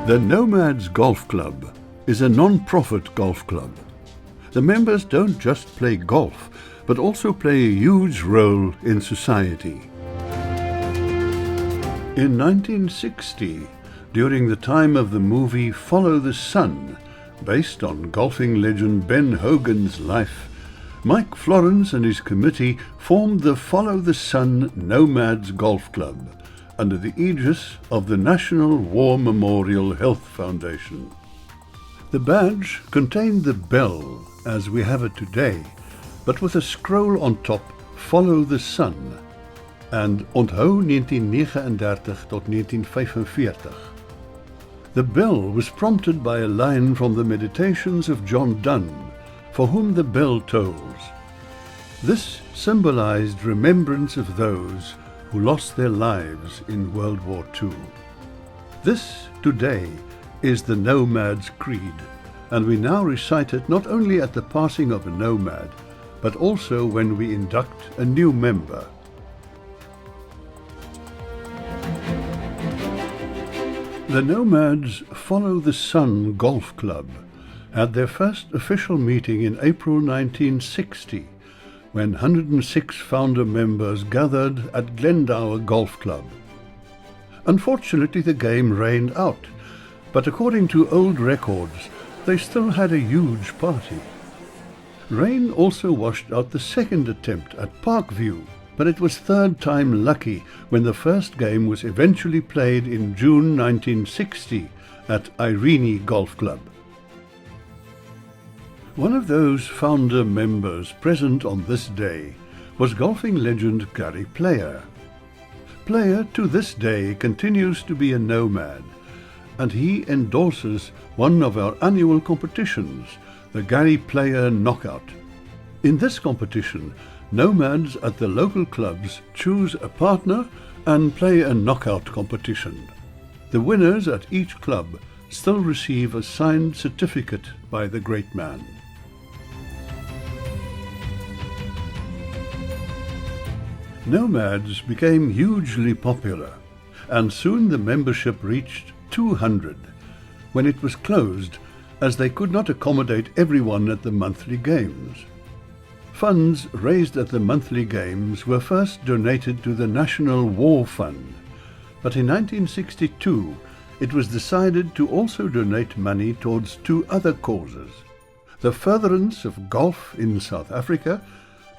The Nomads Golf Club is a non-profit golf club. The members don't just play golf, but also play a huge role in society. In 1960, during the time of the movie Follow the Sun, based on golfing legend Ben Hogan's life, Mike Florance and his committee formed the Follow the Sun Nomads Golf Club under the aegis of the National War Memorial Health Foundation. The badge contained the bell as we have it today, but with a scroll on top, Follow the Sun, and Onthou 1939 tot 1945. The bell was prompted by a line from the Meditations of John Donne, for whom the bell tolls. This symbolized remembrance of those who lost their lives in World War II. This, today, is the Nomad's Creed, and we now recite it not only at the passing of a nomad, but also when we induct a new member. The Nomads Follow the Sun Golf Club had their first official meeting in April 1960, when 106 founder members gathered at Glendower Golf Club. Unfortunately, the game rained out, but according to old records, they still had a huge party. Rain also washed out the second attempt at Parkview, but it was third time lucky when the first game was eventually played in June 1960 at Irene Golf Club. One of those founder members present on this day was golfing legend Gary Player. Player to this day continues to be a nomad, and he endorses one of our annual competitions, the Gary Player Knockout. In this competition, nomads at the local clubs choose a partner and play a knockout competition. The winners at each club still receive a signed certificate by the great man. Nomads became hugely popular, and soon the membership reached 200, when it was closed as they could not accommodate everyone at the monthly games. Funds raised at the monthly games were first donated to the National War Fund, but in 1962 it was decided to also donate money towards two other causes: the furtherance of golf in South Africa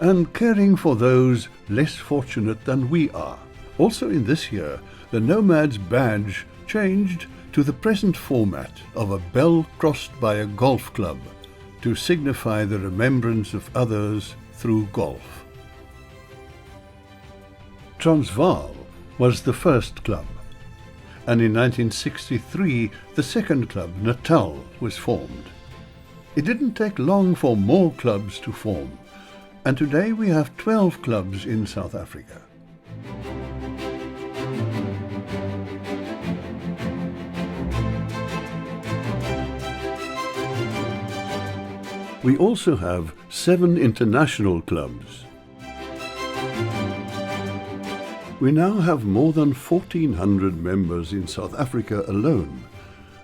and caring for those less fortunate than we are. Also in this year, the Nomads badge changed to the present format of a bell crossed by a golf club to signify the remembrance of others through golf. Transvaal was the first club, and in 1963 the second club, Natal, was formed. It didn't take long for more clubs to form, and today we have 12 clubs in South Africa. We also have 7 international clubs. We now have more than 1,400 members in South Africa alone,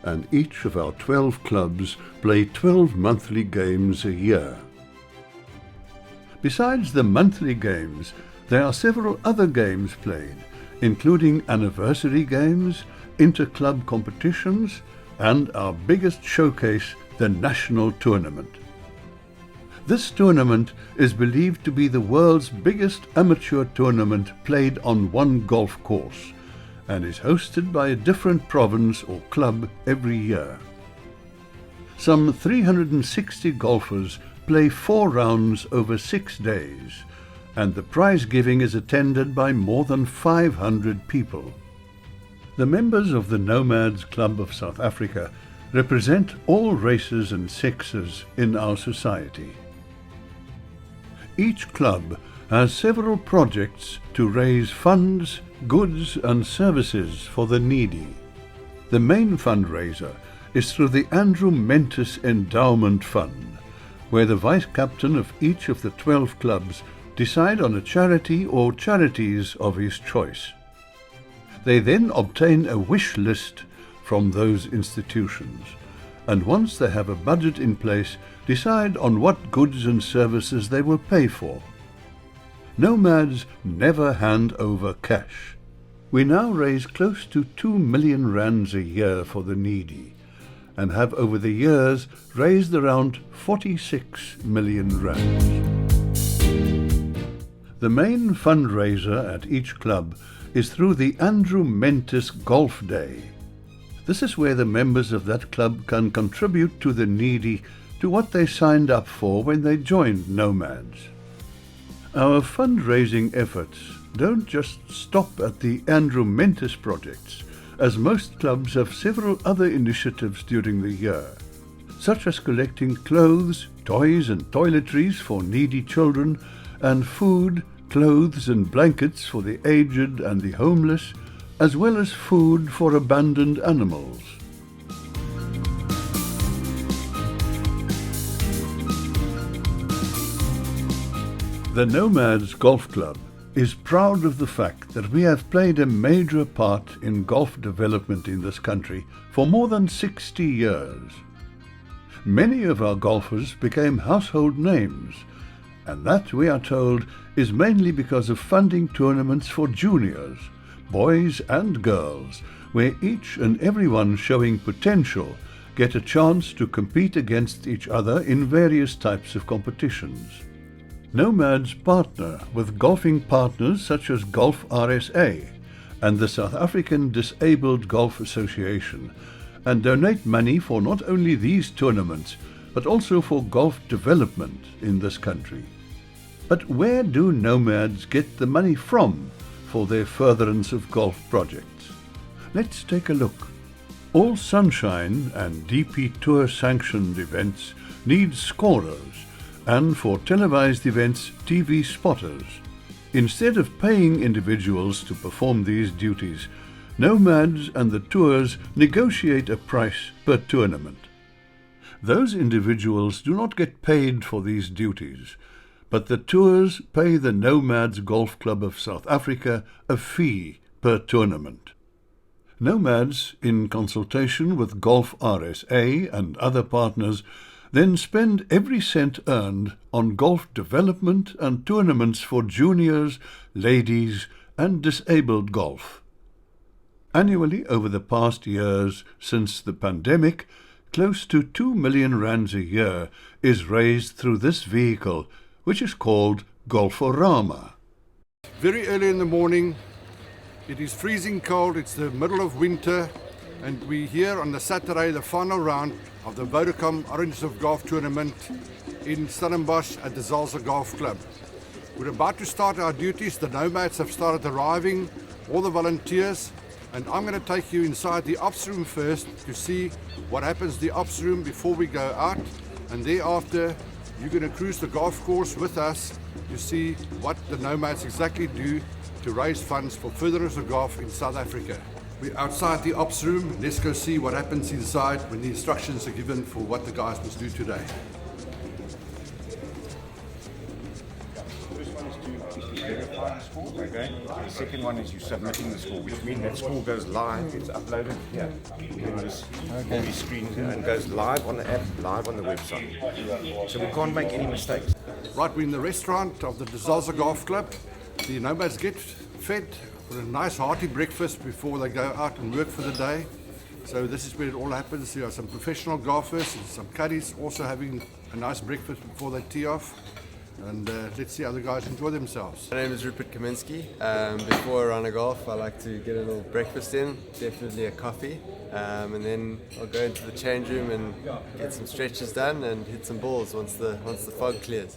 and each of our 12 clubs play 12 monthly games a year. Besides the monthly games, there are several other games played, including anniversary games, inter-club competitions, and our biggest showcase, the National Tournament. This tournament is believed to be the world's biggest amateur tournament played on one golf course, and is hosted by a different province or club every year. Some 360 golfers play 4 rounds over 6 days, and the prize giving is attended by more than 500 people. The members of the Nomads Club of South Africa represent all races and sexes in our society. Each club has several projects to raise funds, goods and services for the needy. The main fundraiser is through the Andrew Mentis Endowment Fund, where the vice-captain of each of the 12 clubs decide on a charity or charities of his choice. They then obtain a wish list from those institutions, and once they have a budget in place, decide on what goods and services they will pay for. Nomads never hand over cash. We now raise close to 2 million rands a year for the needy, and have over the years raised around 46 million rands. The main fundraiser at each club is through the Andrew Mentis Golf Day. This is where the members of that club can contribute to the needy to what they signed up for when they joined Nomads. Our fundraising efforts don't just stop at the Andrew Mentis projects, as most clubs have several other initiatives during the year, such as collecting clothes, toys and toiletries for needy children, and food, clothes and blankets for the aged and the homeless, as well as food for abandoned animals. The Nomads Golf Club is proud of the fact that we have played a major part in golf development in this country for more than 60 years. Many of our golfers became household names, and that, we are told, is mainly because of funding tournaments for juniors, boys and girls, where each and everyone showing potential get a chance to compete against each other in various types of competitions. Nomads partner with golfing partners such as Golf RSA and the South African Disabled Golf Association, and donate money for not only these tournaments, but also for golf development in this country. But where do Nomads get the money from for their furtherance of golf projects? Let's take a look. All Sunshine and DP Tour sanctioned events need scorers, and for televised events, TV spotters. Instead of paying individuals to perform these duties, Nomads and the tours negotiate a price per tournament. Those individuals do not get paid for these duties, but the tours pay the Nomads Golf Club of South Africa a fee per tournament. Nomads, in consultation with Golf RSA and other partners, then spend every cent earned on golf development and tournaments for juniors, ladies, and disabled golf. Annually, over the past years since the pandemic, close to 2 million rands a year is raised through this vehicle, which is called Golforama. Very early in the morning, it is freezing cold, it's the middle of winter, and we're here on the Saturday, the final round of the Vodacom Orange of Golf tournament in Stellenbosch at the Zalza Golf Club. We're about to start our duties. The Nomads have started arriving, all the volunteers, and I'm going to take you inside the ops room first to see what happens in the ops room before we go out, and thereafter you're going to cruise the golf course with us to see what the Nomads exactly do to raise funds for furtherance of golf in South Africa. We're outside the ops room. Let's go see what happens inside when the instructions are given for what the guys must do today. First one is to verify the score, okay? The second one is you submitting the score, which means that score goes live, it's uploaded here in this all these screens here, and goes live on the app, live on the website. So we can't make any mistakes. Right, we're in the restaurant of the Zalza Golf Club. The Nomads get fed for a nice hearty breakfast before they go out and work for the day. So this is where it all happens. There are some professional golfers and some caddies also having a nice breakfast before they tee off. And let's see how the guys enjoy themselves. My name is Rupert Kaminski. Before a round of golf, I like to get a little breakfast in, definitely a coffee, and then I'll go into the change room and get some stretches done and hit some balls once the fog clears.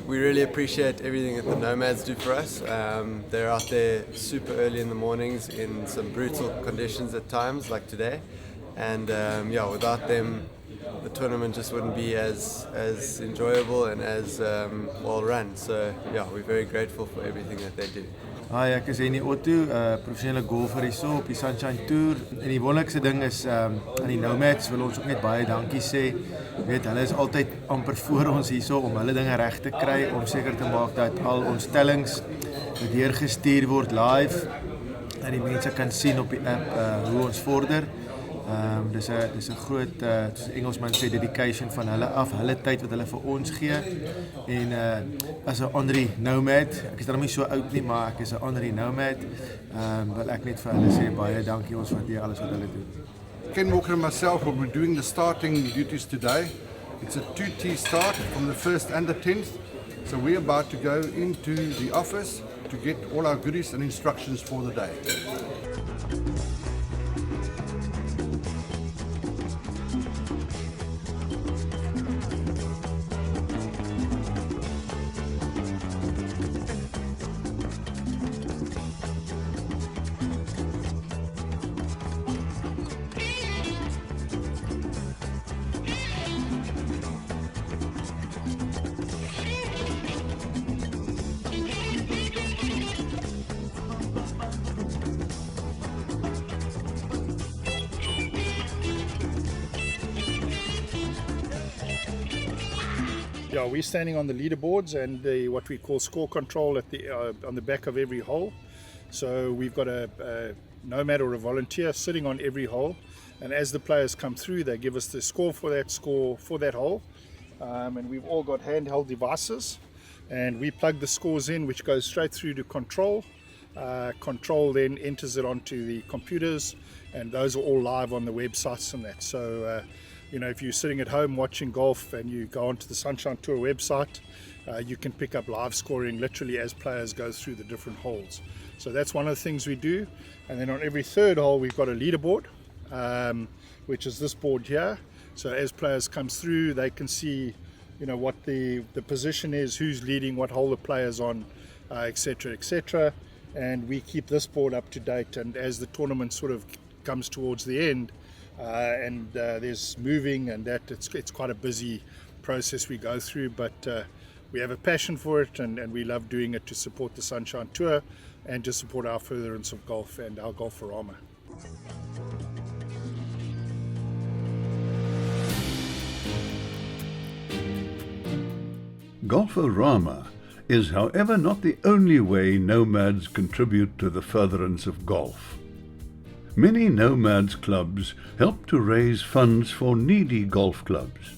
We really appreciate everything that the Nomads do for us. They're out there super early in the mornings in some brutal conditions at times, like today, and without them, the tournament just wouldn't be as enjoyable and as well run. So we're very grateful for everything that they do. Hi, ek is Henny Otto, professionele golfer hierso op die Sunshine Tour. En die wonderlikste ding is aan die Nomads wil ons ook net baie dankie sê. Weet, hulle is altyd amper voor ons hierso om hulle dinge reg te kry, om seker te maak dat al ons tellings deurgestuur word live en die mense kan sien op die app hoe ons vorder. Dis 'n groot soos die Engelsman sê dedication van hulle af, hulle tyd wat hulle vir ons gee. En as 'n honorary nomad, ek is dan nie so oud nie, maar ek is 'n honorary nomad. Wil ek net vir hulle sê baie dankie, ons waardeer alles wat hulle doen. Ken Walker and myself will be doing the starting duties today. It's a 2T start from the 1st and the 10th. So we're about to go into the office to get all our goodies and instructions for the day. Yeah, we're standing on the leaderboards and what we call score control at on the back of every hole. So we've got a nomad or a volunteer sitting on every hole, and as the players come through, they give us the score for that hole. And we've all got handheld devices, and we plug the scores in, which goes straight through to control. Control then enters it onto the computers, and those are all live on the websites and that. So if you're sitting at home watching golf and you go onto the Sunshine Tour website, you can pick up live scoring literally as players go through the different holes. So that's one of the things we do. And then on every third hole we've got a leaderboard, which is this board here. So as players come through, they can see what the position is, who's leading, what hole the player's on, etc, etc. And we keep this board up to date, and as the tournament sort of comes towards the end, and there's moving and that, it's quite a busy process we go through, but we have a passion for it, and we love doing it to support the Sunshine Tour and to support our furtherance of golf and our Golf-for-Rama. Golf-for-Rama is, however, not the only way nomads contribute to the furtherance of golf. Many nomads clubs help to raise funds for needy golf clubs.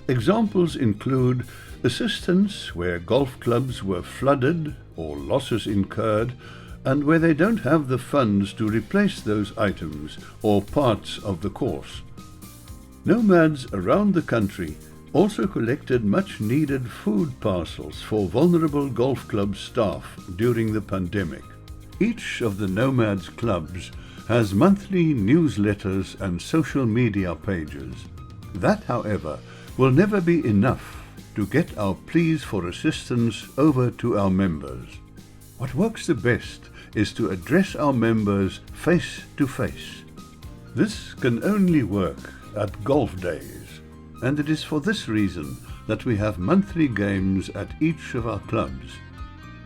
Examples include assistance where golf clubs were flooded or losses incurred, and where they don't have the funds to replace those items or parts of the course. Nomads around the country also collected much needed food parcels for vulnerable golf club staff during the pandemic. Each of the nomads clubs has monthly newsletters and social media pages. That, however, will never be enough to get our pleas for assistance over to our members. What works the best is to address our members face to face. This can only work at golf days, and it is for this reason that we have monthly games at each of our clubs.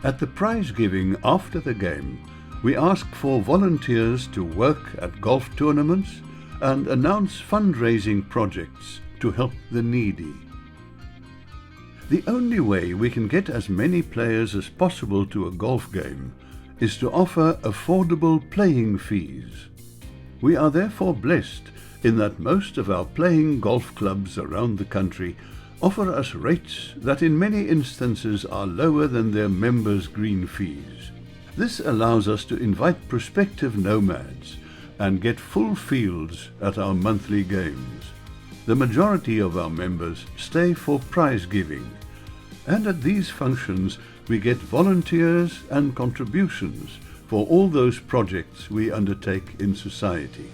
At the prize giving after the game, we ask for volunteers to work at golf tournaments and announce fundraising projects to help the needy. The only way we can get as many players as possible to a golf game is to offer affordable playing fees. We are therefore blessed in that most of our playing golf clubs around the country offer us rates that in many instances are lower than their members' green fees. This allows us to invite prospective nomads and get full fields at our monthly games. The majority of our members stay for prize giving, and at these functions we get volunteers and contributions for all those projects we undertake in society.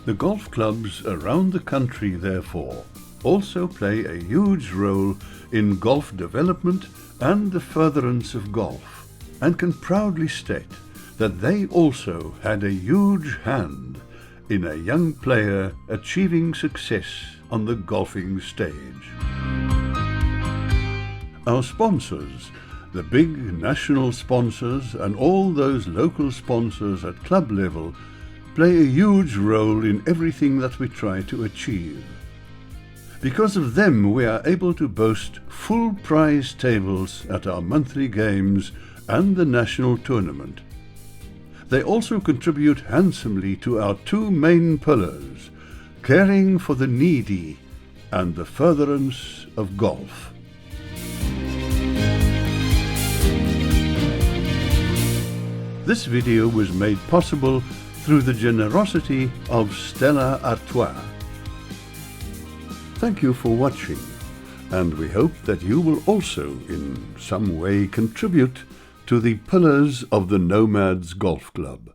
The golf clubs around the country, therefore, also play a huge role in golf development and the furtherance of golf, and can proudly state that they also had a huge hand in a young player achieving success on the golfing stage. Our sponsors, the big national sponsors and all those local sponsors at club level, play a huge role in everything that we try to achieve. Because of them, we are able to boast full prize tables at our monthly games and the national tournament. They also contribute handsomely to our two main pillars, caring for the needy, and the furtherance of golf. This video was made possible through the generosity of Stella Artois. Thank you for watching, and we hope that you will also in some way contribute to the pillars of the Nomads Golf Club.